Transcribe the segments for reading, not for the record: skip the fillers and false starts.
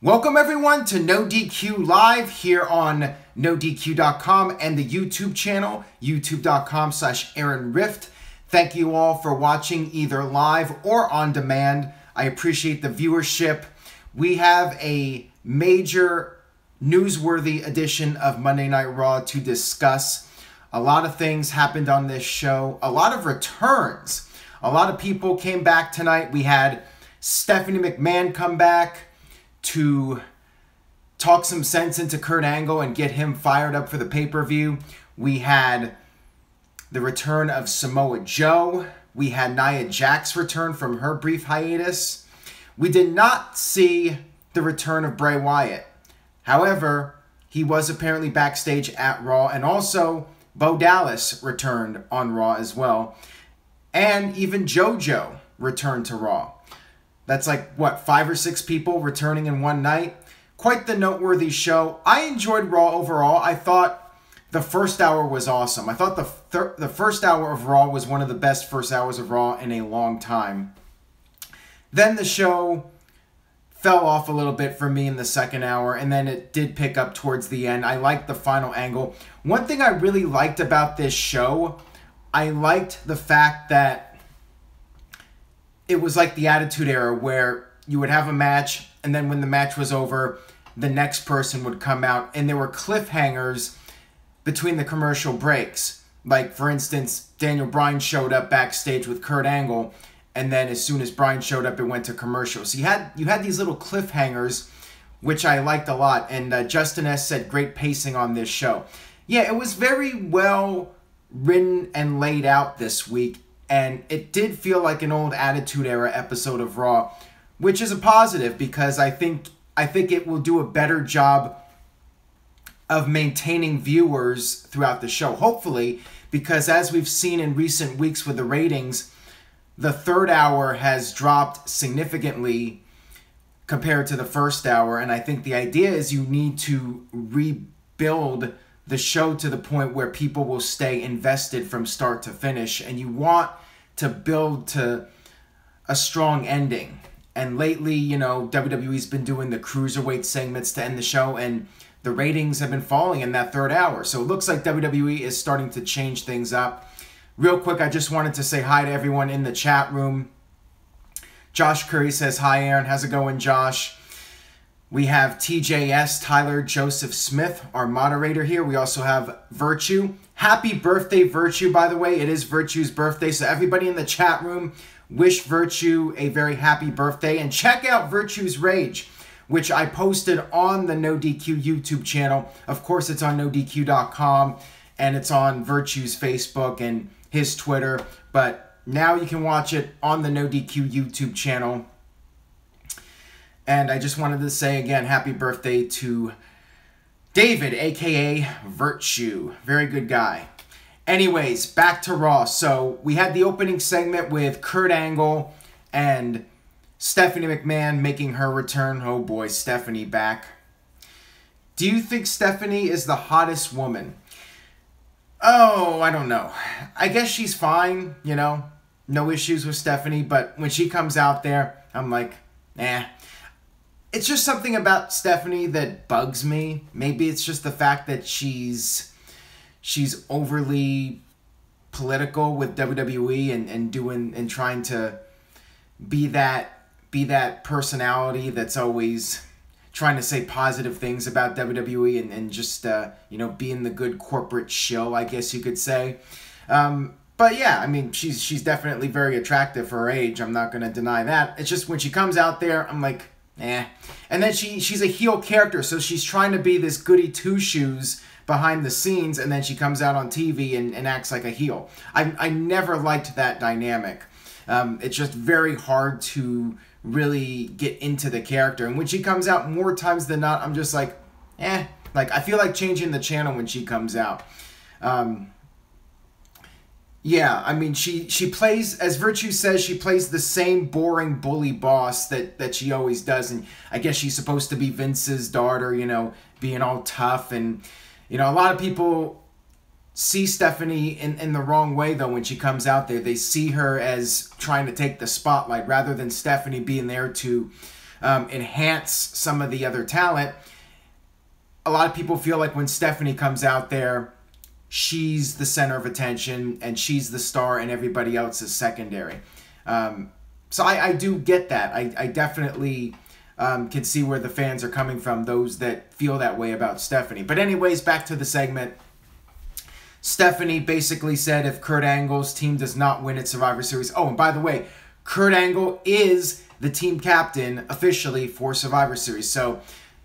Welcome everyone to NoDQ Live here on NoDQ.com and the YouTube channel, youtube.com/AaronRift. Thank you all for watching either live or on demand. I appreciate the viewership. We have a major newsworthy edition of Monday Night Raw to discuss. A lot of things happened on this show. A lot of returns. A lot of people came back tonight. We had Stephanie McMahon come back to talk some sense into Kurt Angle and get him fired up for the pay-per-view. We had the return of Samoa Joe. We had Nia Jax return from her brief hiatus. We did not see the return of Bray Wyatt. However, he was apparently backstage at Raw, and also Bo Dallas returned on Raw as well. And even JoJo returned to Raw. That's like, what, 5 or 6 people returning in one night? Quite the noteworthy show. I enjoyed Raw overall. I thought the first hour was awesome. I thought the first hour of Raw was one of the best first hours of Raw in a long time. Then the show fell off a little bit for me in the second hour, and then it did pick up towards the end. I liked the final angle. One thing I really liked about this show, I liked the fact that it was like the Attitude Era where you would have a match, and then when the match was over, the next person would come out, and there were cliffhangers between the commercial breaks. Like, for instance, Daniel Bryan showed up backstage with Kurt Angle, and then as soon as Bryan showed up, it went to commercial. So you had these little cliffhangers, which I liked a lot, and Justin S. said great pacing on this show. Yeah, it was very well written and laid out this week, and it did feel like an old Attitude Era episode of Raw, which is a positive because I think it will do a better job of maintaining viewers throughout the show. Hopefully, because as we've seen in recent weeks with the ratings, the third hour has dropped significantly compared to the first hour, and I think the idea is you need to rebuild the show to the point where people will stay invested from start to finish, and you want to build to a strong ending. And lately, you know, WWE's been doing the cruiserweight segments to end the show, and the ratings have been falling in that third hour. So it looks like WWE is starting to change things up. Real quick, I just wanted to say hi to everyone in the chat room. Josh Curry says, hi, Aaron. How's it going, Josh? We have TJS, Tyler Joseph Smith, our moderator here. We also have Virtue. Happy birthday, Virtue, by the way. It is Virtue's birthday, so everybody in the chat room, wish Virtue a very happy birthday. And check out Virtue's Rage, which I posted on the NoDQ YouTube channel. Of course, it's on NoDQ.com, and it's on Virtue's Facebook and his Twitter. But now you can watch it on the NoDQ YouTube channel. And I just wanted to say again, happy birthday to David, a.k.a. Virtue. Very good guy. Anyways, back to Raw. So we had the opening segment with Kurt Angle and Stephanie McMahon making her return. Oh boy, Stephanie back. Do you think Stephanie is the hottest woman? Oh, I don't know. I guess she's fine, you know. No issues with Stephanie, but when she comes out there, I'm like, eh. It's just something about Stephanie that bugs me. Maybe it's just the fact that she's overly political with WWE and trying to be that personality that's always trying to say positive things about WWE and just you know, being the good corporate shill, I guess you could say. But yeah, I mean, she's definitely very attractive for her age. I'm not gonna deny that. It's just when she comes out there, I'm like, eh. And then she's a heel character, so she's trying to be this goody two-shoes behind the scenes, and then she comes out on TV and acts like a heel. I never liked that dynamic. It's just very hard to really get into the character. And when she comes out more times than not, I'm just like, eh. Like, I feel like changing the channel when she comes out. Yeah, I mean, she plays, as Virtue says, she plays the same boring bully boss that she always does. And I guess she's supposed to be Vince's daughter, you know, being all tough. And, you know, a lot of people see Stephanie in the wrong way, though, when she comes out there. They see her as trying to take the spotlight rather than Stephanie being there to enhance some of the other talent. A lot of people feel like when Stephanie comes out there, she's the center of attention and she's the star and everybody else is secondary. So I do get that. I definitely can see where the fans are coming from, those that feel that way about Stephanie. But anyways, back to the segment. Stephanie basically said if Kurt Angle's team does not win at Survivor Series... Oh, and by the way, Kurt Angle is the team captain officially for Survivor Series. So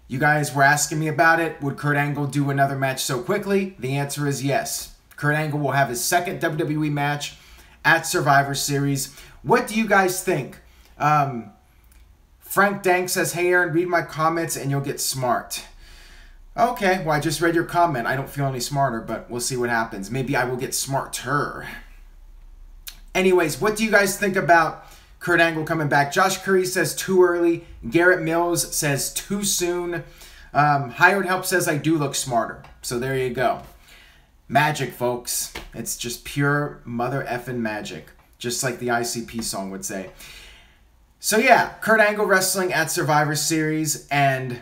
you guys were asking me about it. Would Kurt Angle do another match so quickly? The answer is yes. Kurt Angle will have his second WWE match at Survivor Series. What do you guys think? Frank Dank says, hey Aaron, read my comments and you'll get smart. Okay, well I just read your comment. I don't feel any smarter, but we'll see what happens. Maybe I will get smarter. Anyways, what do you guys think about Kurt Angle coming back? Josh Curry says too early. Garrett Mills says too soon. Hired Help says I do look smarter. So there you go. Magic, folks. It's just pure mother effing magic. Just like the ICP song would say. So yeah, Kurt Angle wrestling at Survivor Series. And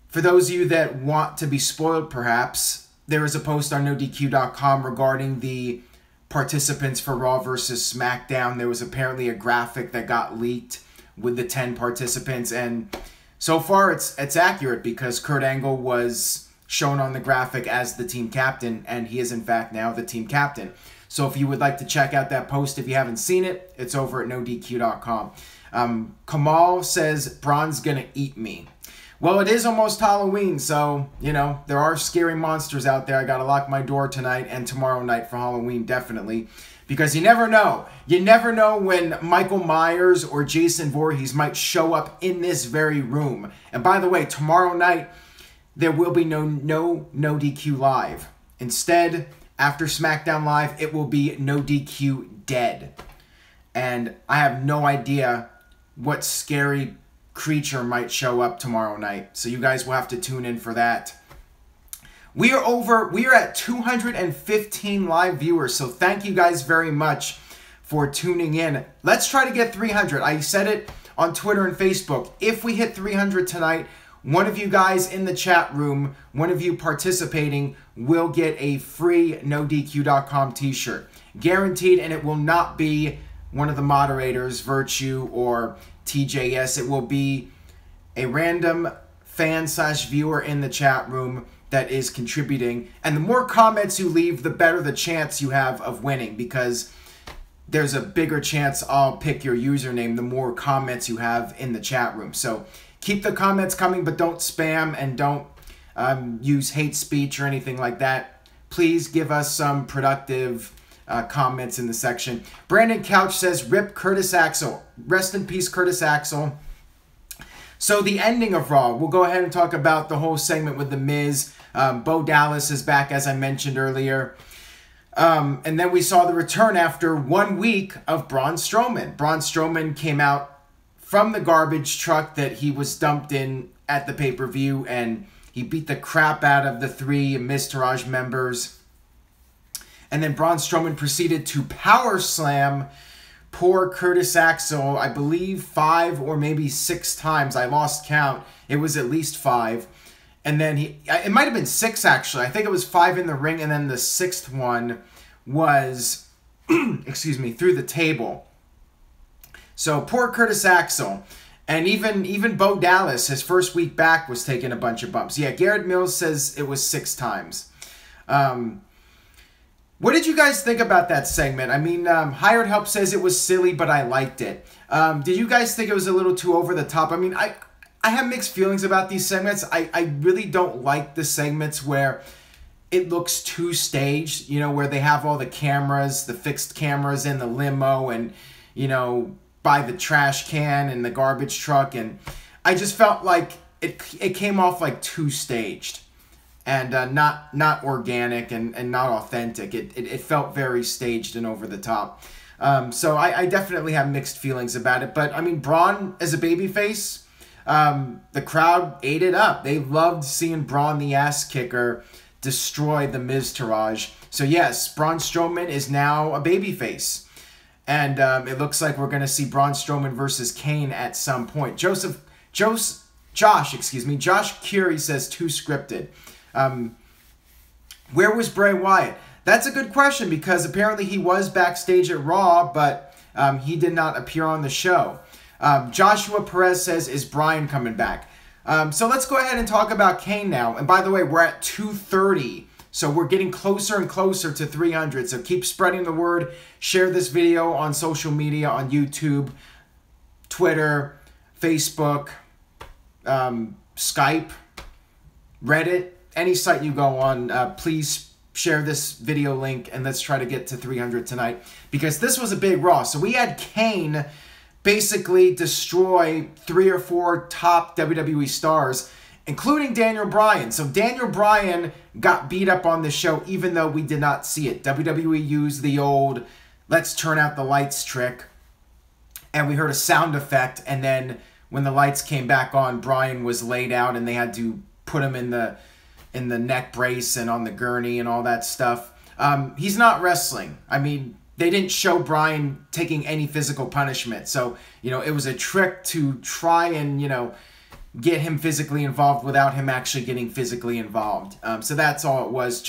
for those of you that want to be spoiled perhaps, there is a post on NoDQ.com regarding the participants for Raw versus SmackDown. There was apparently a graphic that got leaked with the 10 participants, and so far it's accurate because Kurt Angle was shown on the graphic as the team captain, and he is in fact now the team captain. So if you would like to check out that post if you haven't seen it, it's over at NoDQ.com. Kamal says, Braun's gonna eat me. Well, it is almost Halloween, so, you know, there are scary monsters out there. I got to lock my door tonight and tomorrow night for Halloween, definitely. Because you never know. You never know when Michael Myers or Jason Voorhees might show up in this very room. And by the way, tomorrow night, there will be no DQ Live. Instead, after SmackDown Live, it will be No DQ Dead. And I have no idea what scary creature might show up tomorrow night. So you guys will have to tune in for that. We are at 215 live viewers. So thank you guys very much for tuning in. Let's try to get 300. I said it on Twitter and Facebook. If we hit 300 tonight, one of you guys in the chat room, one of you participating, will get a free NoDQ.com t-shirt. Guaranteed, and it will not be one of the moderators, Virtue or TJS. It will be a random fan/viewer in the chat room that is contributing. And the more comments you leave, the better the chance you have of winning, because there's a bigger chance I'll pick your username the more comments you have in the chat room. So keep the comments coming, but don't spam and don't use hate speech or anything like that. Please give us some productive comments in the section. Brandon Couch says, rip Curtis Axel. Rest in peace, Curtis Axel. So the ending of Raw, we'll go ahead and talk about the whole segment with The Miz. Bo Dallas is back, as I mentioned earlier. And then we saw the return after 1 week of Braun Strowman. Braun Strowman came out from the garbage truck that he was dumped in at the pay-per-view, and he beat the crap out of the 3 Miztourage members. And then Braun Strowman proceeded to power slam poor Curtis Axel, I believe 5 or maybe 6 times. I lost count. It was at least 5. And then it might have been 6 actually. I think it was 5 in the ring, and then the 6th one was, excuse me, through the table. So poor Curtis Axel. And even Bo Dallas, his first week back, was taking a bunch of bumps. Yeah, Garrett Mills says it was 6 times. What did you guys think about that segment? I mean, Hired Help says it was silly, but I liked it. Did you guys think it was a little too over the top? I mean, I have mixed feelings about these segments. I really don't like the segments where it looks too staged, you know, where they have all the cameras, the fixed cameras in the limo and, you know, by the trash can and the garbage truck. And I just felt like it came off like too staged. And not organic and not authentic. It felt very staged and over the top. So I definitely have mixed feelings about it. But, I mean, Braun as a babyface, the crowd ate it up. They loved seeing Braun the ass kicker destroy the Miztourage. So, yes, Braun Strowman is now a babyface. And it looks like we're going to see Braun Strowman versus Kane at some point. Joseph Josh Curie says too scripted. Where was Bray Wyatt? That's a good question because apparently he was backstage at Raw, but he did not appear on the show. Joshua Perez says, is Bryan coming back? So let's go ahead and talk about Kane now. And by the way, we're at 230. So we're getting closer and closer to 300. So keep spreading the word. Share this video on social media, on YouTube, Twitter, Facebook, Skype, Reddit, any site you go on. Please share this video link and let's try to get to 300 tonight. Because this was a big Raw. So we had Kane basically destroy 3 or 4 top WWE stars, including Daniel Bryan. So Daniel Bryan got beat up on the show even though we did not see it. WWE used the old let's turn out the lights trick. And we heard a sound effect. And then when the lights came back on, Bryan was laid out and they had to put him in the neck brace and on the gurney and all that stuff. He's not wrestling. I mean, they didn't show Bryan taking any physical punishment. So, it was a trick to try and, get him physically involved without him actually getting physically involved. So that's all it was.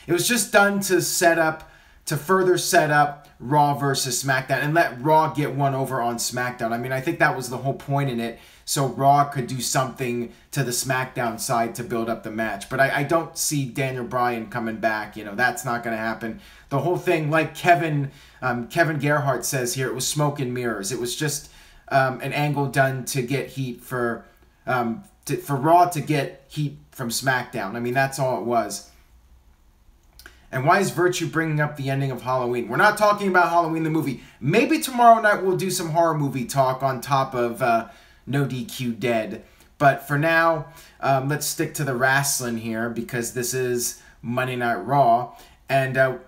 It was just done to further set up Raw versus SmackDown and let Raw get one over on SmackDown. I mean, I think that was the whole point in it. So Raw could do something to the SmackDown side to build up the match. But I don't see Daniel Bryan coming back. That's not going to happen. The whole thing, like Kevin Gerhardt says here, it was smoke and mirrors. It was just an angle done to get heat for Raw to get heat from SmackDown. I mean, that's all it was. And why is Virtue bringing up the ending of Halloween? We're not talking about Halloween the movie. Maybe tomorrow night we'll do some horror movie talk on top of NoDQ Dead. But for now, let's stick to the wrestling here because this is Monday Night Raw. And a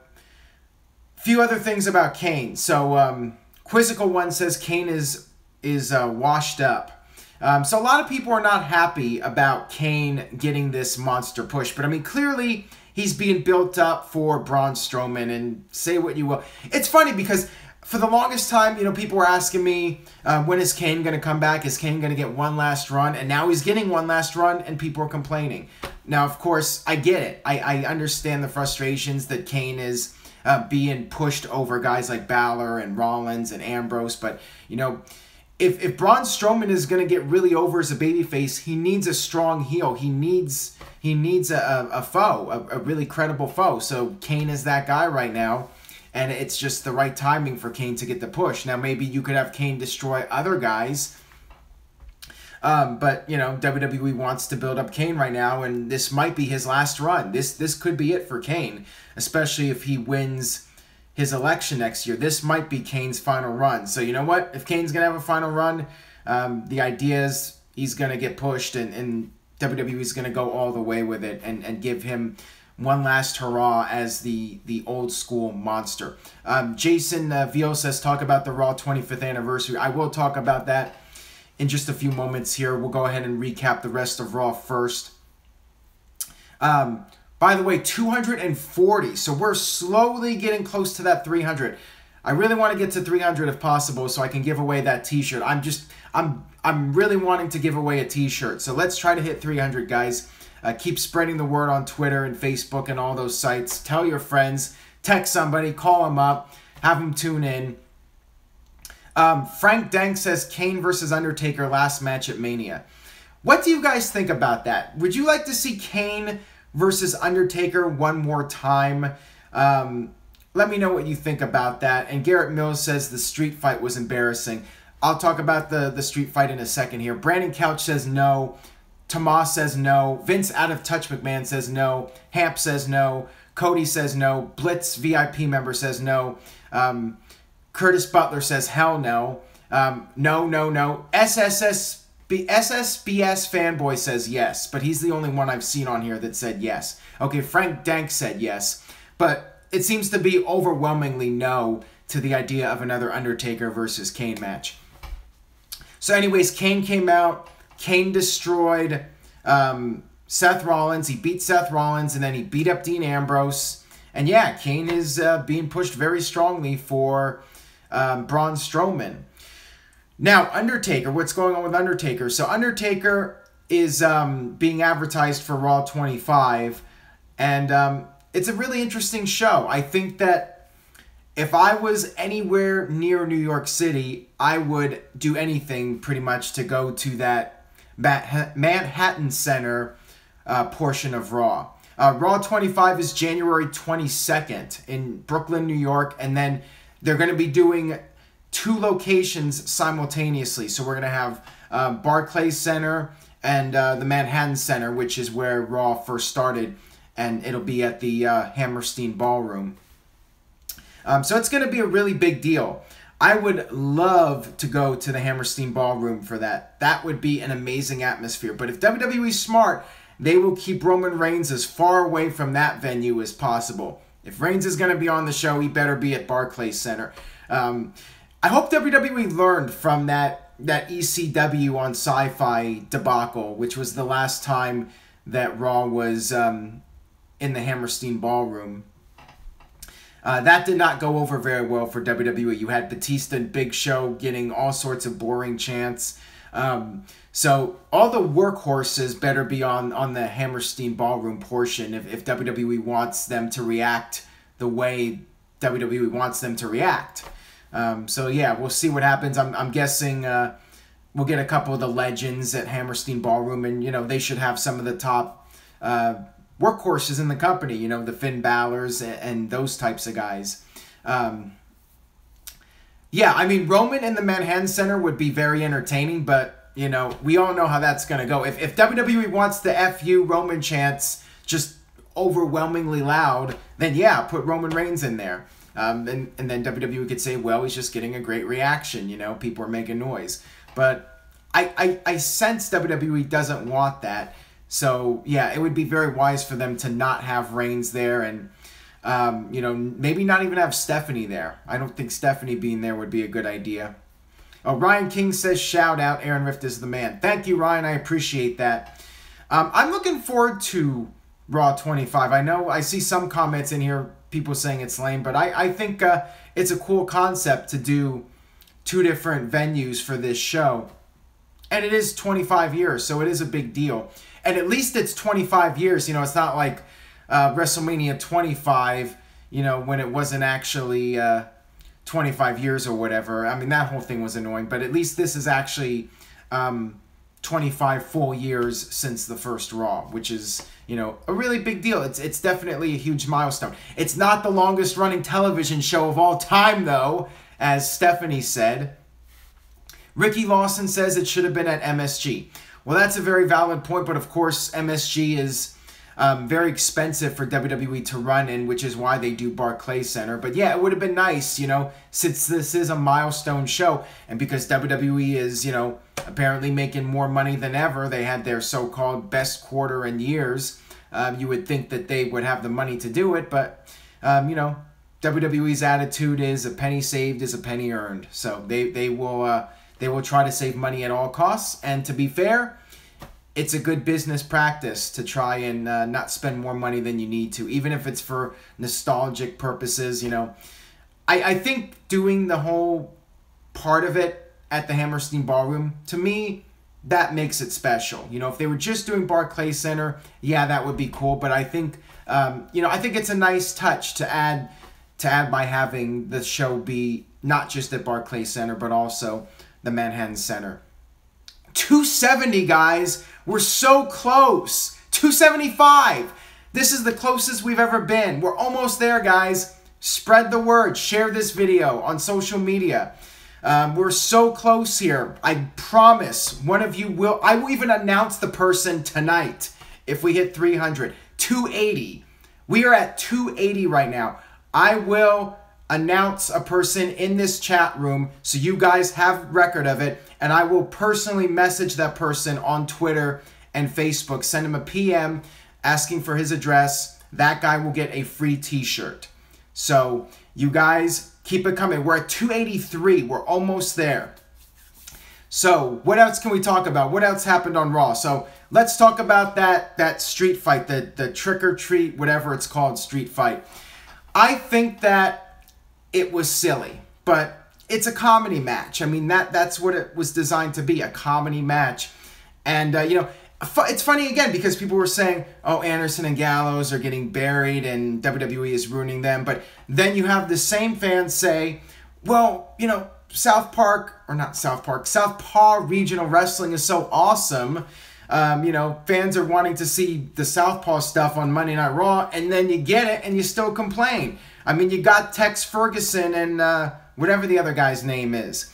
few other things about Kane. So Quizzical One says Kane is washed up. So a lot of people are not happy about Kane getting this monster push. But I mean, clearly he's being built up for Braun Strowman, and say what you will. It's funny because for the longest time, people were asking me, when is Kane going to come back? Is Kane going to get one last run? And now he's getting one last run, and people are complaining. Now, of course, I get it. I understand the frustrations that Kane is being pushed over guys like Balor and Rollins and Ambrose. But, if Braun Strowman is going to get really over as a babyface, he needs a strong heel. He needs a foe, a really credible foe. So Kane is that guy right now. And it's just the right timing for Kane to get the push. Now, maybe you could have Kane destroy other guys. But, WWE wants to build up Kane right now. And this might be his last run. This could be it for Kane. Especially if he wins his election next year. This might be Kane's final run. So, you know what? If Kane's going to have a final run, the idea is he's going to get pushed. And WWE is going to go all the way with it. And give him one last hurrah as the old school monster. Jason Veal says, talk about the Raw 25th anniversary. I will talk about that in just a few moments here. We'll go ahead and recap the rest of Raw first. By the way, 240. So we're slowly getting close to that 300. I really want to get to 300 if possible so I can give away that t-shirt. I'm really wanting to give away a t-shirt. So let's try to hit 300, guys. Keep spreading the word on Twitter and Facebook and all those sites. Tell your friends. Text somebody. Call them up. Have them tune in. Frank Dank says Kane versus Undertaker last match at Mania. What do you guys think about that? Would you like to see Kane versus Undertaker one more time? Let me know what you think about that. And Garrett Mills says the street fight was embarrassing. I'll talk about the street fight in a second here. Brandon Couch says no. Tomas says no. Vince Out of Touch McMahon says no. Hamp says no. Cody says no. Blitz VIP member says no. Curtis Butler says hell no. No. SSBS fanboy says yes, but he's the only one I've seen on here that said yes. Okay, Frank Dank said yes, but it seems to be overwhelmingly no to the idea of another Undertaker versus Kane match. So anyways, Kane came out. Kane destroyed Seth Rollins. He beat Seth Rollins, and then he beat up Dean Ambrose. And yeah, Kane is being pushed very strongly for Braun Strowman. Now, Undertaker, what's going on with Undertaker? So Undertaker is being advertised for Raw 25, and it's a really interesting show. I think that if I was anywhere near New York City, I would do anything pretty much to go to that Manhattan Center portion of Raw. Raw 25 is January 22nd in Brooklyn, New York, and then they're going to be doing 2 locations simultaneously. So we're going to have Barclays Center and the Manhattan Center, which is where Raw first started, and it'll be at the Hammerstein Ballroom. So it's going to be a really big deal. I would love to go to the Hammerstein Ballroom for that. That would be an amazing atmosphere. But if WWE's smart, they will keep Roman Reigns as far away from that venue as possible. If Reigns is going to be on the show, he better be at Barclays Center. I hope WWE learned from that ECW on Sci-Fi debacle, which was the last time that Raw was in the Hammerstein Ballroom. That did not go over very well for WWE. You had Batista and Big Show getting all sorts of boring chants. So all the workhorses better be on the Hammerstein Ballroom portion if WWE wants them to react the way WWE wants them to react. So yeah, we'll see what happens. I'm guessing we'll get a couple of the legends at Hammerstein Ballroom, and they should have some of the top workhorses in the company. The Finn Balor's and those types of guys. Yeah, I mean, Roman in the Manhattan Center would be very entertaining, but, we all know how that's going to go. If WWE wants the FU Roman chants just overwhelmingly loud, then yeah, put Roman Reigns in there. And then WWE could say, well, he's just getting a great reaction, people are making noise. But I sense WWE doesn't want that. So, yeah, it would be very wise for them to not have Reigns there and, maybe not even have Stephanie there. I don't think Stephanie being there would be a good idea. Oh, Ryan King says, shout out, Aaron Rift is the man. Thank you, Ryan. I appreciate that. I'm looking forward to Raw 25. I know I see some comments in here, people saying it's lame, but I think it's a cool concept to do 2 different venues for this show. And it is 25 years, so it is a big deal. And at least it's 25 years. It's not like WrestleMania 25, when it wasn't actually 25 years or whatever. I mean, that whole thing was annoying. But at least this is actually 25 full years since the first Raw, which is, a really big deal. It's definitely a huge milestone. It's not the longest running television show of all time, though, as Stephanie said. Ricky Lawson says it should have been at MSG. Well, that's a very valid point, but of course MSG is very expensive for WWE to run in, which is why they do Barclays Center. But yeah, it would have been nice, since this is a milestone show, and because WWE is, apparently making more money than ever. They had their so-called best quarter in years. You would think that they would have the money to do it, but, WWE's attitude is a penny saved is a penny earned. So they will try to save money at all costs. And to be fair, it's a good business practice to try and not spend more money than you need to, even if it's for nostalgic purposes. I think doing the whole part of it at the Hammerstein Ballroom, to me, that makes it special. If they were just doing Barclays Center, yeah, that would be cool. But I think, I think it's a nice touch to add by having the show be not just at Barclays Center, but also the Manhattan Center. 270, guys. We're so close. 275. This is the closest we've ever been. We're almost there, guys. Spread the word. Share this video on social media. We're so close here. I promise one of you will. I will even announce the person tonight if we hit 300. 280. We are at 280 right now. I will announce a person in this chat room so you guys have record of it, and I will personally message that person on Twitter and Facebook. Send him a PM asking for his address. That guy will get a free t-shirt. So you guys keep it coming. We're at 283. We're almost there. So what else can we talk about? What else happened on Raw? So let's talk about that street fight, the trick or treat, whatever it's called, street fight. I think that it was silly, but it's a comedy match. I mean, that's what it was designed to be, a comedy match. And, you know, it's funny again because people were saying, oh, Anderson and Gallows are getting buried and WWE is ruining them. But then you have the same fans say, well, you know, Southpaw Regional Wrestling is so awesome. You know, fans are wanting to see the Southpaw stuff on Monday Night Raw, and then you get it and you still complain. I mean, you got Tex Ferguson and whatever the other guy's name is.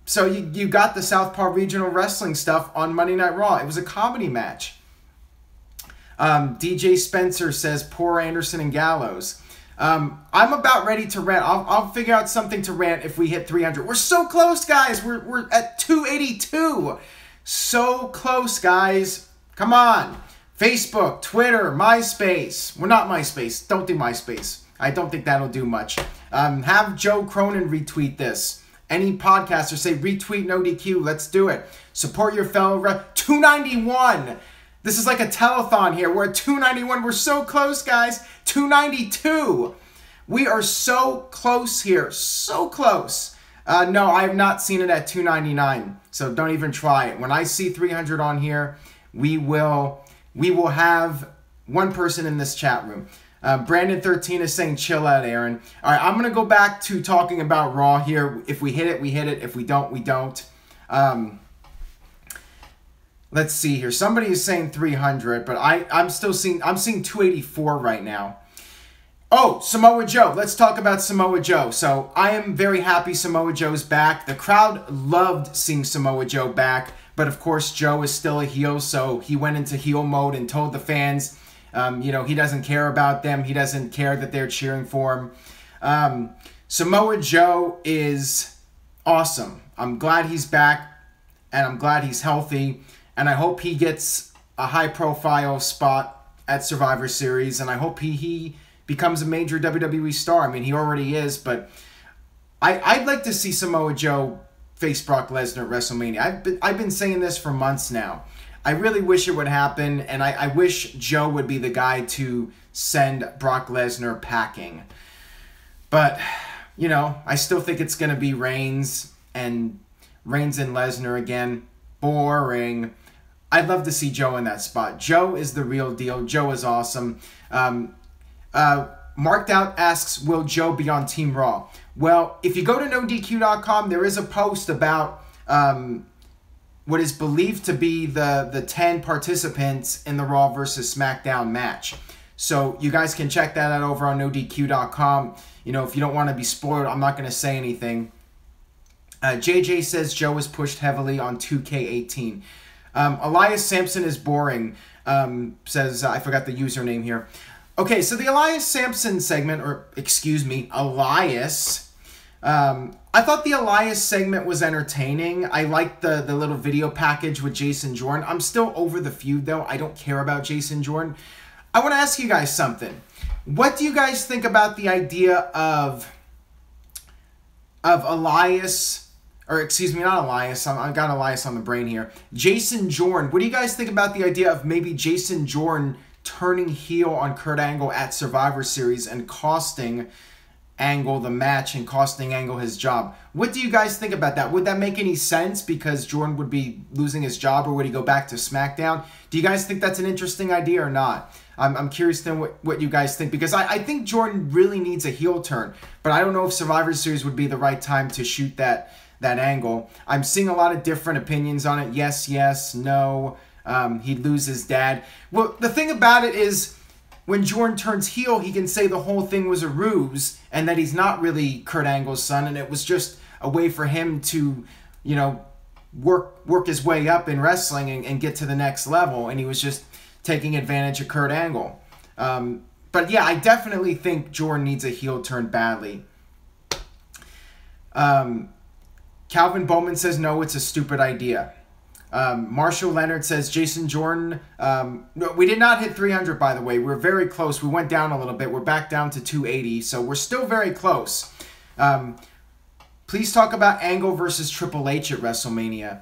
So you got the Southpaw Regional Wrestling stuff on Monday Night Raw. It was a comedy match. DJ Spencer says, poor Anderson and Gallows. I'm about ready to rant. I'll figure out something to rant if we hit 300. We're so close, guys. We're at 282. So close, guys. Come on. Facebook, Twitter, MySpace. Well, not MySpace. Don't do MySpace. I don't think that'll do much. Have Joe Cronin retweet this. Any podcaster say retweet NoDQ. Let's do it. Support your fellow 291. This is like a telethon here. We're at 291. We're so close, guys. 292. We are so close here. So close. No, I have not seen it at 299. So don't even try it. When I see 300 on here, we will have one person in this chat room. Brandon13 is saying, chill out, Aaron. All right, I'm going to go back to talking about Raw here. If we hit it, we hit it. If we don't, we don't. Let's see here. Somebody is saying 300, but I'm seeing 284 right now. Oh, Samoa Joe. Let's talk about Samoa Joe. So I am very happy Samoa Joe's back. The crowd loved seeing Samoa Joe back, but of course Joe is still a heel, so he went into heel mode and told the fans, you know, he doesn't care about them. He doesn't care that they're cheering for him. Samoa Joe is awesome. I'm glad he's back, and I'm glad he's healthy, and I hope he gets a high-profile spot at Survivor Series, and I hope he becomes a major WWE star. I mean, he already is, but I'd like to see Samoa Joe face Brock Lesnar at WrestleMania. I've been saying this for months now. I really wish it would happen, and I wish Joe would be the guy to send Brock Lesnar packing. But, you know, I still think it's going to be Reigns and Lesnar again. Boring. I'd love to see Joe in that spot. Joe is the real deal. Joe is awesome. Marked Out asks, will Joe be on Team Raw? Well, if you go to NoDQ.com, there is a post about what is believed to be the 10 participants in the Raw versus SmackDown match. So you guys can check that out over on NoDQ.com. You know, if you don't want to be spoiled, I'm not going to say anything. JJ says Joe is pushed heavily on 2K18. Elias Sampson is boring, says, I forgot the username here. Okay, so the Elias Sampson segment, or excuse me, Elias. I thought the Elias segment was entertaining. I liked the little video package with Jason Jordan. I'm still over the feud, though. I don't care about Jason Jordan. I want to ask you guys something. What do you guys think about the idea of Elias, or excuse me, not Elias. I've got Elias on the brain here. Jason Jordan. What do you guys think about the idea of maybe Jason Jordan turning heel on Kurt Angle at Survivor Series and costing Angle the match and costing Angle his job? What do you guys think about that? Would that make any sense because Jordan would be losing his job, or would he go back to SmackDown? Do you guys think that's an interesting idea or not? I'm curious to know what you guys think, because I think Jordan really needs a heel turn, but I don't know if Survivor Series would be the right time to shoot that angle. I'm seeing a lot of different opinions on it. Yes, yes, no. He'd lose his dad. Well, the thing about it is, when Jordan turns heel, he can say the whole thing was a ruse and that he's not really Kurt Angle's son, and it was just a way for him to, you know, work his way up in wrestling and get to the next level, and he was just taking advantage of Kurt Angle. But yeah, I definitely think Jordan needs a heel turn badly. Calvin Bowman says, no, it's a stupid idea. Marshall Leonard says, Jason Jordan, no, we did not hit 300, by the way. We're very close. We went down a little bit. We're back down to 280, so we're still very close. Please talk about Angle versus Triple H at WrestleMania.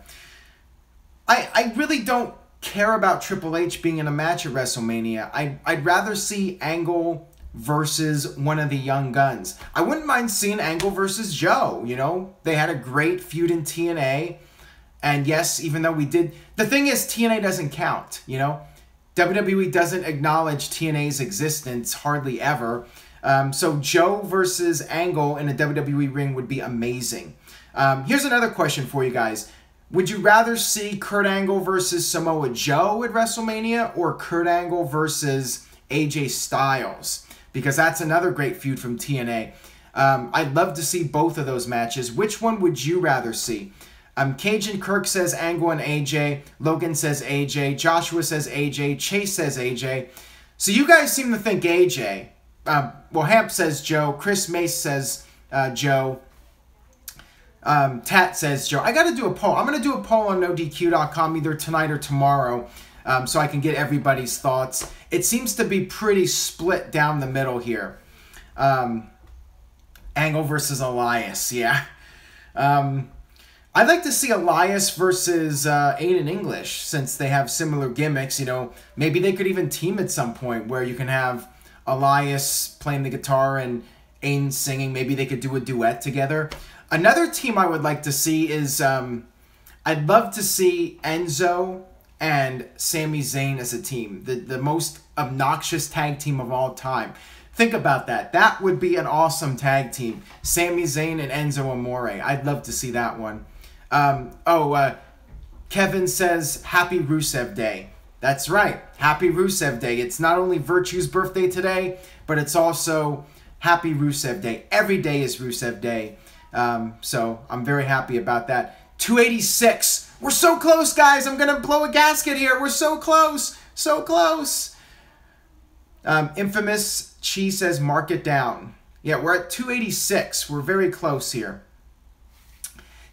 I really don't care about Triple H being in a match at WrestleMania. I'd rather see Angle versus one of the young guns. I wouldn't mind seeing Angle versus Joe. You know, they had a great feud in TNA. And yes, even though we did... The thing is, TNA doesn't count, you know? WWE doesn't acknowledge TNA's existence hardly ever. So Joe versus Angle in a WWE ring would be amazing. Here's another question for you guys. Would you rather see Kurt Angle versus Samoa Joe at WrestleMania or Kurt Angle versus AJ Styles? Because that's another great feud from TNA. I'd love to see both of those matches. Which one would you rather see? Cajun Kirk says Angle and AJ. Logan says AJ. Joshua says AJ. Chase says AJ. So you guys seem to think AJ. Well, Hamp says Joe. Chris Mace says Joe. Tat says Joe. I got to do a poll. I'm going to do a poll on NoDQ.com either tonight or tomorrow so I can get everybody's thoughts. It seems to be pretty split down the middle here. Angle versus Elias, yeah. I'd like to see Elias versus Aiden English since they have similar gimmicks. You know, maybe they could even team at some point where you can have Elias playing the guitar and Aiden singing. Maybe they could do a duet together. Another team I would like to see is, I'd love to see Enzo and Sami Zayn as a team. The most obnoxious tag team of all time. Think about that. That would be an awesome tag team. Sami Zayn and Enzo Amore. I'd love to see that one. Kevin says, Happy Rusev Day. That's right. Happy Rusev Day. It's not only Virtue's birthday today, but it's also Happy Rusev Day. Every day is Rusev Day. So I'm very happy about that. 286. We're so close, guys. I'm going to blow a gasket here. We're so close. So close. Infamous Chi says, mark it down. Yeah, we're at 286. We're very close here.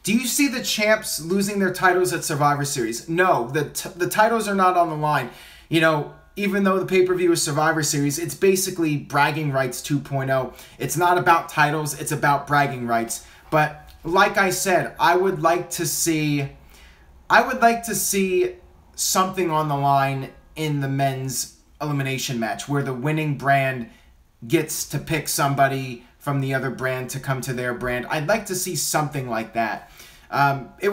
Do you see the champs losing their titles at Survivor Series? No, the titles are not on the line. You know, even though the pay-per-view is Survivor Series, it's basically bragging rights 2.0. It's not about titles, it's about bragging rights. But like I said, I would like to see something on the line in the men's elimination match where the winning brand gets to pick somebody from the other brand to come to their brand. I'd like to see something like that. It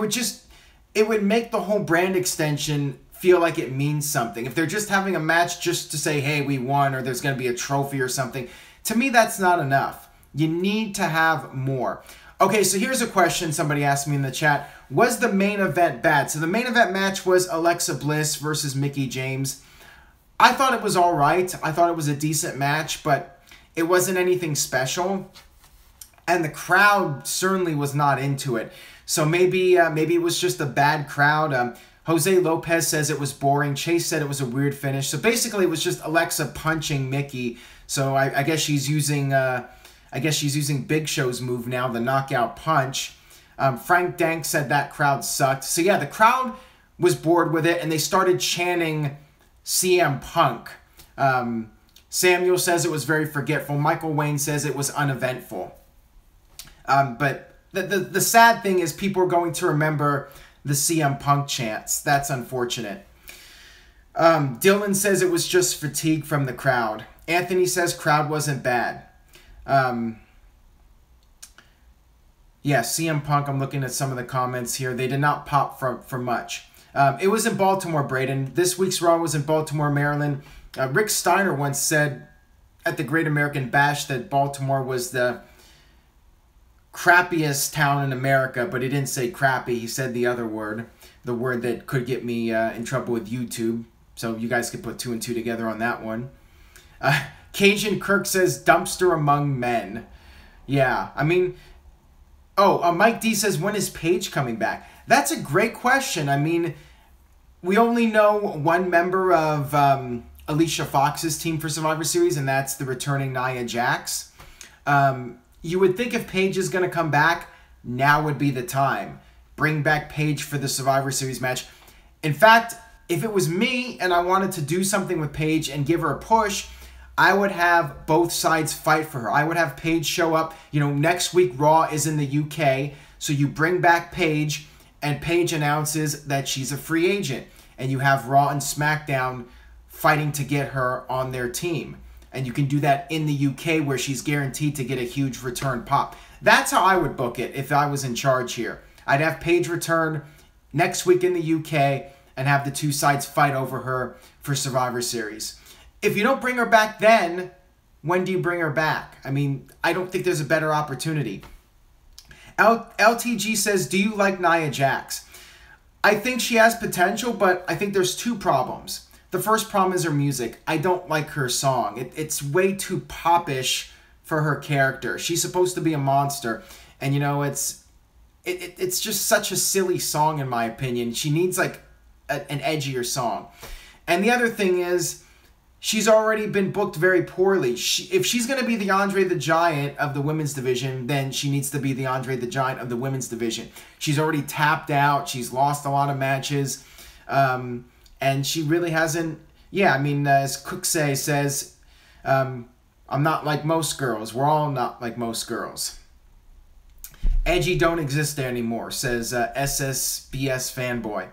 would make the whole brand extension feel like it means something. If they're just having a match just to say, hey, we won, or there's going to be a trophy or something, to me, that's not enough. You need to have more. Okay, so here's a question somebody asked me in the chat. Was the main event bad? So the main event match was Alexa Bliss versus Mickie James. I thought it was all right. I thought it was a decent match, but it wasn't anything special. And the crowd certainly was not into it. So maybe it was just a bad crowd. Jose Lopez says it was boring. Chase said it was a weird finish. So basically, it was just Alexa punching Mickie. So I guess she's using Big Show's move now, the knockout punch. Frank Dank said that crowd sucked. So yeah, the crowd was bored with it, and they started chanting CM Punk. Samuel says it was very forgetful. Michael Wayne says it was uneventful. But the sad thing is people are going to remember the CM Punk chants. That's unfortunate. Dylan says it was just fatigue from the crowd. Anthony says crowd wasn't bad. Yeah, CM Punk, I'm looking at some of the comments here. They did not pop for much. It was in Baltimore, Braden. This week's Raw was in Baltimore, Maryland. Rick Steiner once said at the Great American Bash that Baltimore was the crappiest town in America, but he didn't say crappy. He said the other word, the word that could get me in trouble with YouTube. So you guys could put 2 and 2 together on that one. Cajun Kirk says dumpster among men. Yeah, I mean... Oh, Mike D says, when is Paige coming back? That's a great question. I mean, we only know one member of Alicia Fox's team for Survivor Series, and that's the returning Nia Jax. You would think if Paige is going to come back, now would be the time. Bring back Paige for the Survivor Series match. In fact, if it was me and I wanted to do something with Paige and give her a push, I would have both sides fight for her. I would have Paige show up. You know, next week Raw is in the UK, so you bring back Paige, and Paige announces that she's a free agent, and you have Raw and SmackDown fighting to get her on their team. and you can do that in the UK where she's guaranteed to get a huge return pop. That's how I would book it if I was in charge here. I'd have Paige return next week in the UK and have the two sides fight over her for Survivor Series. If you don't bring her back then, when do you bring her back? I mean, I don't think there's a better opportunity. LTG says, do you like Nia Jax? I think she has potential, but I think there's two problems. The first problem is her music. I don't like her song. It's way too popish for her character. She's supposed to be a monster. And, you know, it's just such a silly song, in my opinion. She needs, like, an edgier song. And the other thing is, she's already been booked very poorly. If she's going to be the Andre the Giant of the women's division, then she needs to be the Andre the Giant of the women's division. She's already tapped out. She's lost a lot of matches. And she really hasn't... Yeah, I mean, as Cooksay says, I'm not like most girls. We're all not like most girls. Edgy don't exist there anymore, says SSBS Fanboy.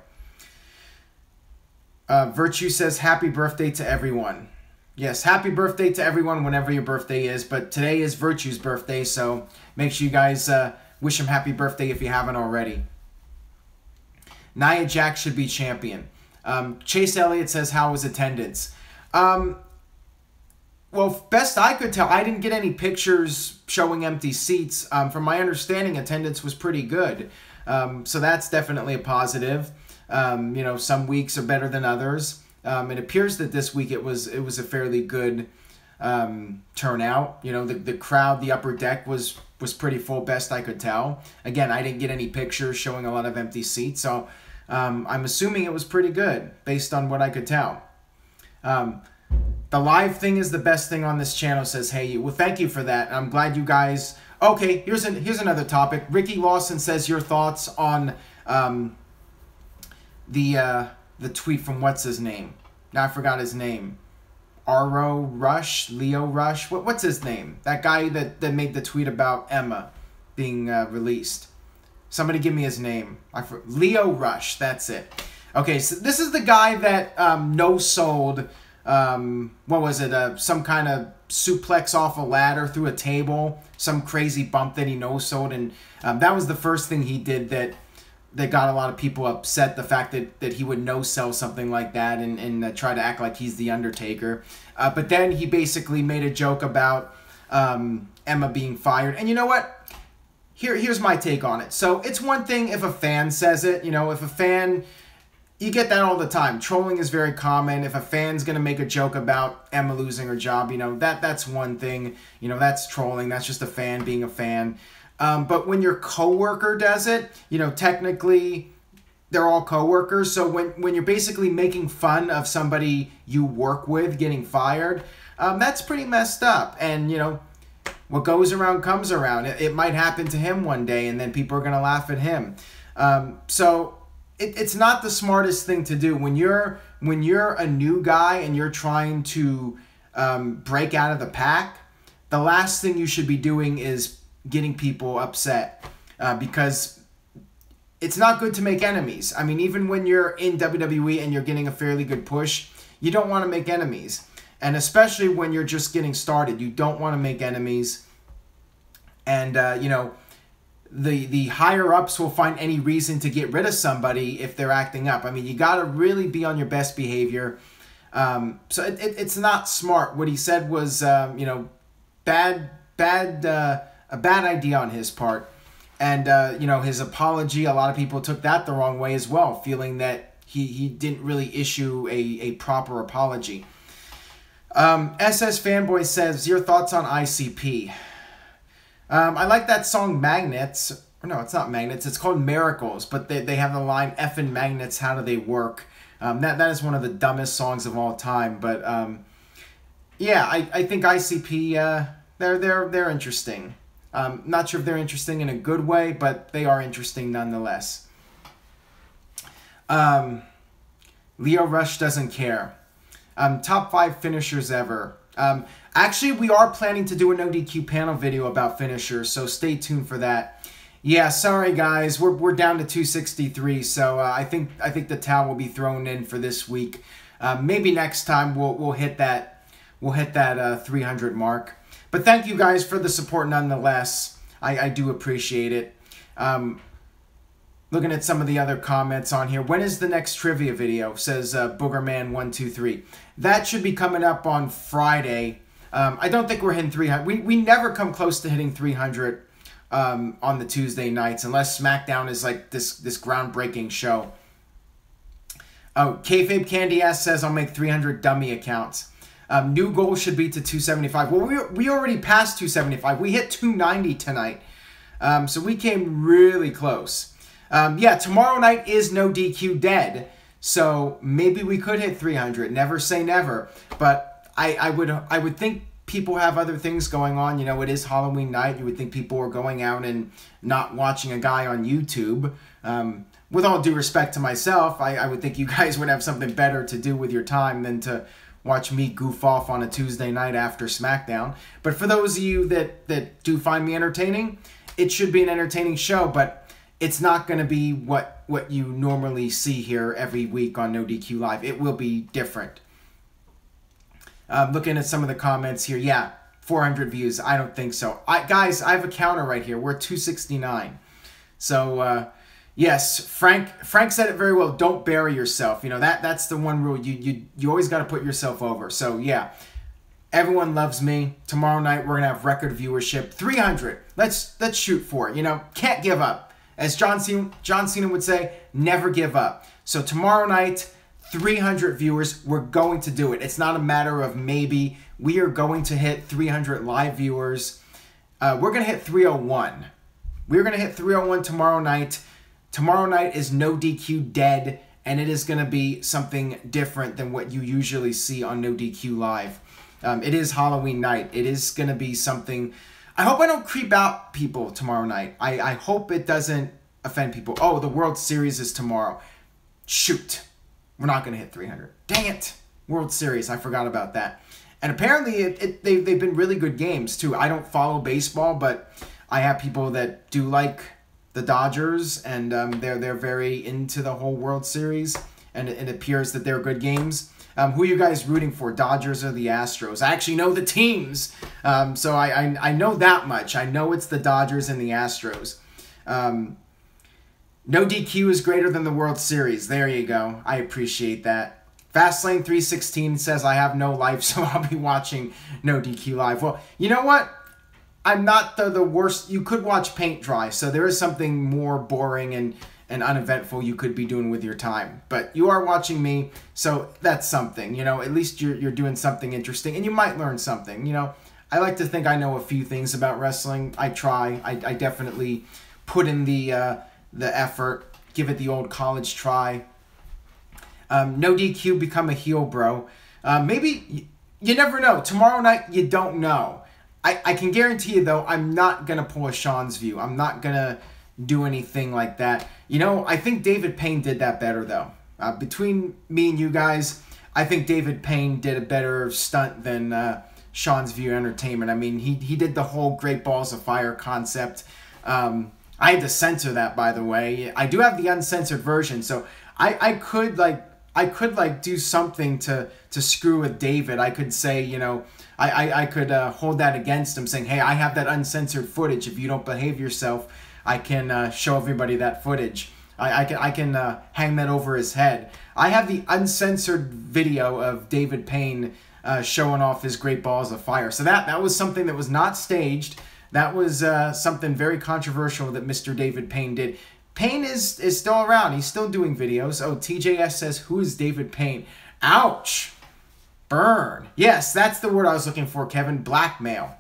Virtue says, happy birthday to everyone. Yes, happy birthday to everyone whenever your birthday is, but today is Virtue's birthday, so make sure you guys wish him happy birthday if you haven't already. Nia Jax should be champion. Chase Elliott says, how was attendance? Well, best I could tell, I didn't get any pictures showing empty seats. From my understanding, attendance was pretty good. So that's definitely a positive. You know, some weeks are better than others. It appears that this week it was a fairly good turnout. You know, the crowd, the upper deck was pretty full, best I could tell. Again, I didn't get any pictures showing a lot of empty seats, so I'm assuming it was pretty good based on what I could tell. The live thing is the best thing on this channel, says Hey. Well, thank you for that. I'm glad you guys... Okay, here's another topic. Ricky Lawson says your thoughts on the tweet from what's his name? Now I forgot his name. Leo Rush. What's his name? That guy that made the tweet about Emma being released. Somebody give me his name. Leo Rush. That's it. Okay, so this is the guy that no-sold. What was it? Some kind of suplex off a ladder through a table. Some crazy bump that he no-sold, and that was the first thing he did that got a lot of people upset, the fact that he would no-sell something like that and try to act like he's the Undertaker. But then he basically made a joke about Emma being fired. And you know what? Here's my take on it. So it's one thing if a fan says it. You know, if a fan... You get that all the time. Trolling is very common. If a fan's going to make a joke about Emma losing her job, you know, that's one thing. You know, that's trolling. That's just a fan being a fan. But when your coworker does it, you know, technically they're all coworkers. So when you're basically making fun of somebody you work with getting fired, that's pretty messed up. And, you know, what goes around comes around. It might happen to him one day, and then people are going to laugh at him. So it's not the smartest thing to do. When you're a new guy and you're trying to break out of the pack, the last thing you should be doing is getting people upset, because it's not good to make enemies. I mean, even when you're in WWE and you're getting a fairly good push, you don't want to make enemies. And especially when you're just getting started, you don't want to make enemies. And, you know, the higher-ups will find any reason to get rid of somebody if they're acting up. I mean, you got to really be on your best behavior. So it's not smart. What he said was, you know, a bad idea on his part. And, you know, his apology, a lot of people took that the wrong way as well, feeling that he didn't really issue a proper apology. SS Fanboy says, your thoughts on ICP? I like that song Magnets. No, it's not Magnets. It's called Miracles. But they have the line, Effin' Magnets, how do they work? That is one of the dumbest songs of all time. But, yeah, I think ICP, they're interesting. Not sure if they're interesting in a good way, but they are interesting nonetheless. Leo Rush doesn't care. Top 5 finishers ever. Actually, we are planning to do a NoDQ panel video about finishers, so stay tuned for that. Yeah, sorry guys, we're down to 263, so I think the towel will be thrown in for this week. Maybe next time we'll hit that we'll hit that 300 mark. But thank you guys for the support nonetheless. I do appreciate it. Looking at some of the other comments on here. When is the next trivia video? Says Boogerman123. That should be coming up on Friday. I don't think we're hitting 300. We never come close to hitting 300 on the Tuesday nights unless SmackDown is like this groundbreaking show. Oh, Kayfabe Candy S says I'll make 300 dummy accounts. New goal should be to 275. Well, we already passed 275. We hit 290 tonight. So we came really close. Yeah, tomorrow night is NoDQ dead. So maybe we could hit 300. Never say never. But I would think people have other things going on. You know, it is Halloween night. You would think people are going out and not watching a guy on YouTube. With all due respect to myself, I would think you guys would have something better to do with your time than to watch me goof off on a Tuesday night after SmackDown. But for those of you that do find me entertaining, it should be an entertaining show, but it's not going to be what you normally see here every week on NoDQ Live. It will be different. Looking at some of the comments here, yeah, 400 views. I don't think so. Guys, I have a counter right here. We're at 269. So, yes, Frank said it very well. Don't bury yourself. You know, that's the one rule. You always got to put yourself over. So, yeah, everyone loves me. Tomorrow night, we're going to have record viewership. 300. Let's shoot for it. You know, can't give up. As John Cena would say, never give up. So, tomorrow night, 300 viewers, we're going to do it. It's not a matter of maybe. We are going to hit 300 live viewers. We're going to hit 301. We're going to hit 301 tomorrow night. Tomorrow night is NoDQ dead, and it is going to be something different than what you usually see on NoDQ Live. It is Halloween night. It is going to be something. I hope I don't creep out people tomorrow night. I hope it doesn't offend people. Oh, the World Series is tomorrow. Shoot. We're not going to hit 300. Dang it. World Series. I forgot about that. And apparently they've been really good games, too. I don't follow baseball, but I have people that do like the Dodgers, and they're very into the whole World Series, and it appears that they're good games. Who are you guys rooting for, Dodgers or the Astros? I actually know the teams, so I know that much. I know it's the Dodgers and the Astros. NoDQ is greater than the World Series. There you go. I appreciate that. Fastlane316 says, I have no life, so I'll be watching NoDQ Live. Well, you know what? I'm not the worst. You could watch paint dry, so there is something more boring and uneventful you could be doing with your time. But you are watching me, so that's something. You know, at least you're doing something interesting, and you might learn something. You know, I like to think I know a few things about wrestling. I try. I definitely put in the effort, give it the old college try. NoDQ, become a heel, bro. Maybe, you never know. Tomorrow night, you don't know. I can guarantee you, though, I'm not going to pull a Sean's view. I'm not going to do anything like that. You know, I think David Payne did that better, though. Between me and you guys, I think David Payne did a better stunt than Sean's View Entertainment. I mean, he did the whole Great Balls of Fire concept. I had to censor that, by the way. I do have the uncensored version, so I could do something to screw with David. I could say, you know, I could hold that against him, saying, hey, I have that uncensored footage. If you don't behave yourself, I can show everybody that footage. I can hang that over his head. I have the uncensored video of David Payne showing off his Great Balls of Fire. So that was something that was not staged. That was something very controversial that Mr. David Payne did. Payne is still around. He's still doing videos. Oh, TJS says, who is David Payne? Ouch. Burn. Yes, that's the word I was looking for, Kevin. Blackmail.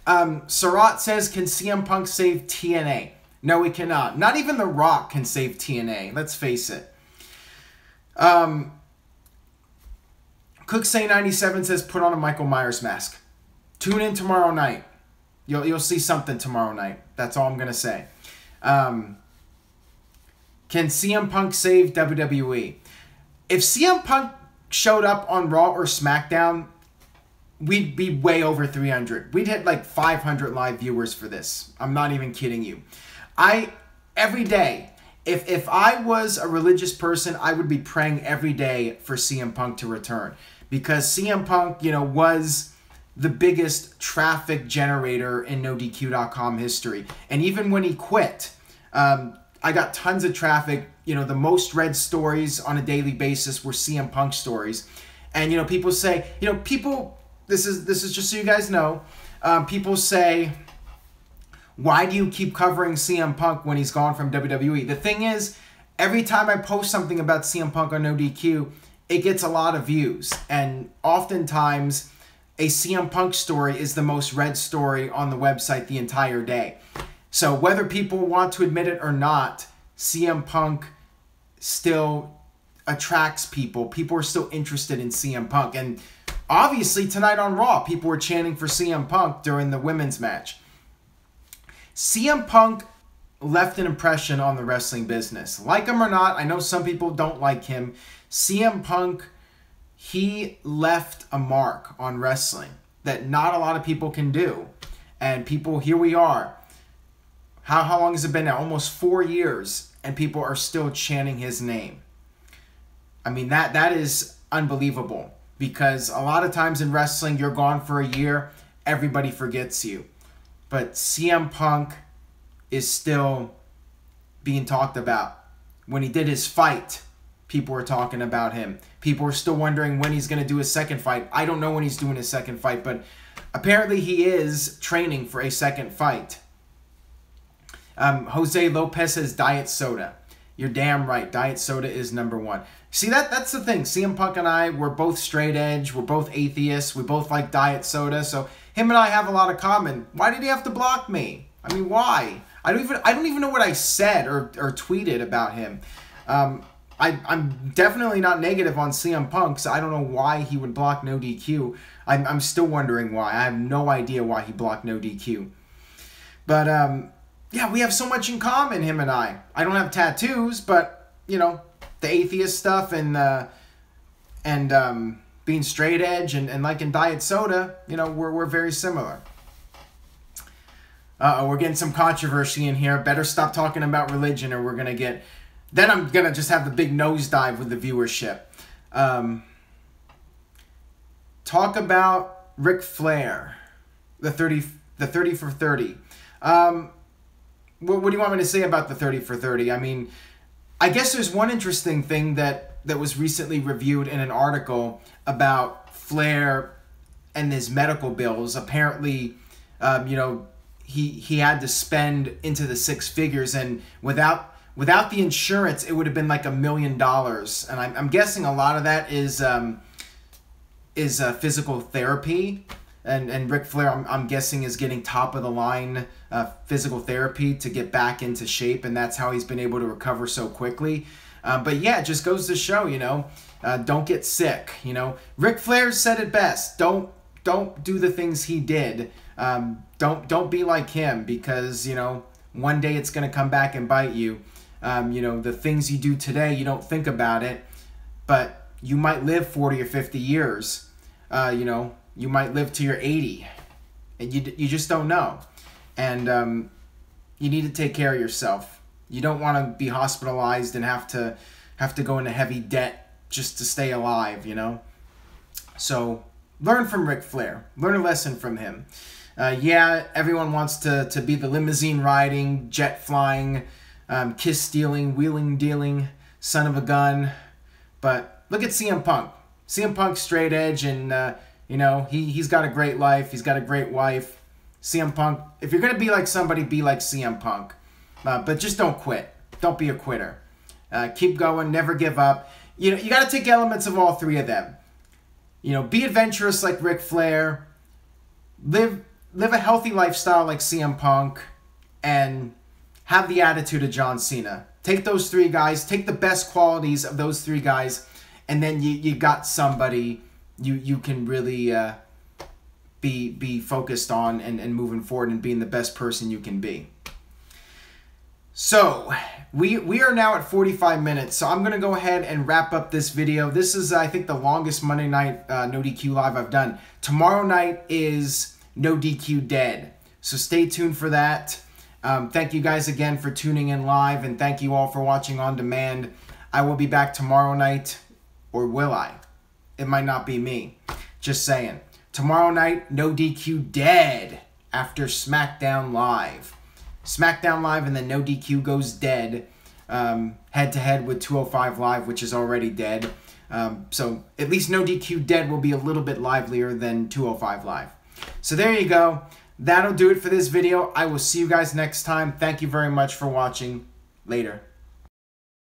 Sarat says, can CM Punk save TNA? No, he cannot. Not even The Rock can save TNA. Let's face it. Cooksay97 says, put on a Michael Myers mask. Tune in tomorrow night. You'll see something tomorrow night. That's all I'm going to say. Can CM Punk save WWE? If CM Punk showed up on Raw or SmackDown, we'd be way over 300. We'd hit like 500 live viewers for this. I'm not even kidding you. Every day, If I was a religious person, I would be praying every day for CM Punk to return, because CM Punk, you know, was the biggest traffic generator in NoDQ.com history. And even when he quit, I got tons of traffic. You know, the most read stories on a daily basis were CM Punk stories. And, you know, people say, you know, this is just so you guys know, people say, why do you keep covering CM Punk when he's gone from WWE? The thing is, every time I post something about CM Punk on NoDQ, it gets a lot of views. And oftentimes, a CM Punk story is the most read story on the website the entire day. So whether people want to admit it or not, CM Punk still attracts people. People are still interested in CM Punk. And obviously tonight on Raw, people were chanting for CM Punk during the women's match. CM Punk left an impression on the wrestling business. Like him or not, I know some people don't like him. CM Punk, he left a mark on wrestling that not a lot of people can do. And people, here we are. How long has it been now? Almost 4 years, and people are still chanting his name. I mean, that is unbelievable, because a lot of times in wrestling, you're gone for a year, everybody forgets you. But CM Punk is still being talked about. When he did his fight, people were talking about him. People are still wondering when he's going to do his second fight. I don't know when he's doing his second fight, but apparently he is training for a second fight. Jose Lopez says diet soda. You're damn right. Diet soda is #1. See, that's the thing. CM Punk and I, we're both straight edge. We're both atheists. We both like diet soda. So him and I have a lot of common. Why did he have to block me? I mean, why? I don't even know what I said or tweeted about him. I'm definitely not negative on CM Punk, so I don't know why he would block NoDQ. I'm still wondering why. I have no idea why he blocked NoDQ. But yeah, we have so much in common, him and I. I don't have tattoos, but you know, the atheist stuff and being straight edge and liking diet soda, you know, we're very similar. We're getting some controversy in here. Better stop talking about religion, or we're gonna get. Then I'm gonna just have the big nosedive with the viewership. Talk about Ric Flair, the 30 for 30. What do you want me to say about the 30 for 30? I mean, I guess there's one interesting thing that was recently reviewed in an article about Flair and his medical bills. Apparently, you know, he had to spend into the 6 figures, and without the insurance, it would have been like $1 million. And I'm guessing a lot of that is physical therapy. And Ric Flair, I'm guessing, is getting top of the line physical therapy to get back into shape, and that's how he's been able to recover so quickly. But yeah, it just goes to show, you know, don't get sick. You know, Ric Flair said it best. Don't do the things he did. Don't be like him, because you know, one day it's gonna come back and bite you. You know, the things you do today, you don't think about it, but you might live 40 or 50 years. You know. You might live to your 80, and you just don't know. And you need to take care of yourself. You don't want to be hospitalized and have to go into heavy debt just to stay alive, you know? So learn from Ric Flair. Learn a lesson from him. Yeah, everyone wants to be the limousine riding, jet flying, kiss stealing, wheeling dealing, son of a gun. But look at CM Punk. CM Punk's straight edge, and you know, he's got a great life. He's got a great wife. CM Punk, if you're going to be like somebody, be like CM Punk. But just don't quit. Don't be a quitter. Keep going. Never give up. You know, you got to take elements of all 3 of them. You know, be adventurous like Ric Flair. Live a healthy lifestyle like CM Punk. And have the attitude of John Cena. Take those 3 guys. Take the best qualities of those 3 guys. And then you got somebody you can really be focused on and moving forward and being the best person you can be. So we are now at 45 minutes, so I'm going to go ahead and wrap up this video. This is, I think, the longest Monday night NoDQ live I've done. Tomorrow night is NoDQ Dead, so stay tuned for that. Thank you guys again for tuning in live, and thank you all for watching on demand. I will be back tomorrow night, or will I? It might not be me. Just saying. Tomorrow night, NoDQ dead after SmackDown Live. SmackDown Live and then NoDQ goes dead head-to-head with 205 Live, which is already dead. So at least NoDQ dead will be a little bit livelier than 205 Live. So there you go. That'll do it for this video. I will see you guys next time. Thank you very much for watching. Later.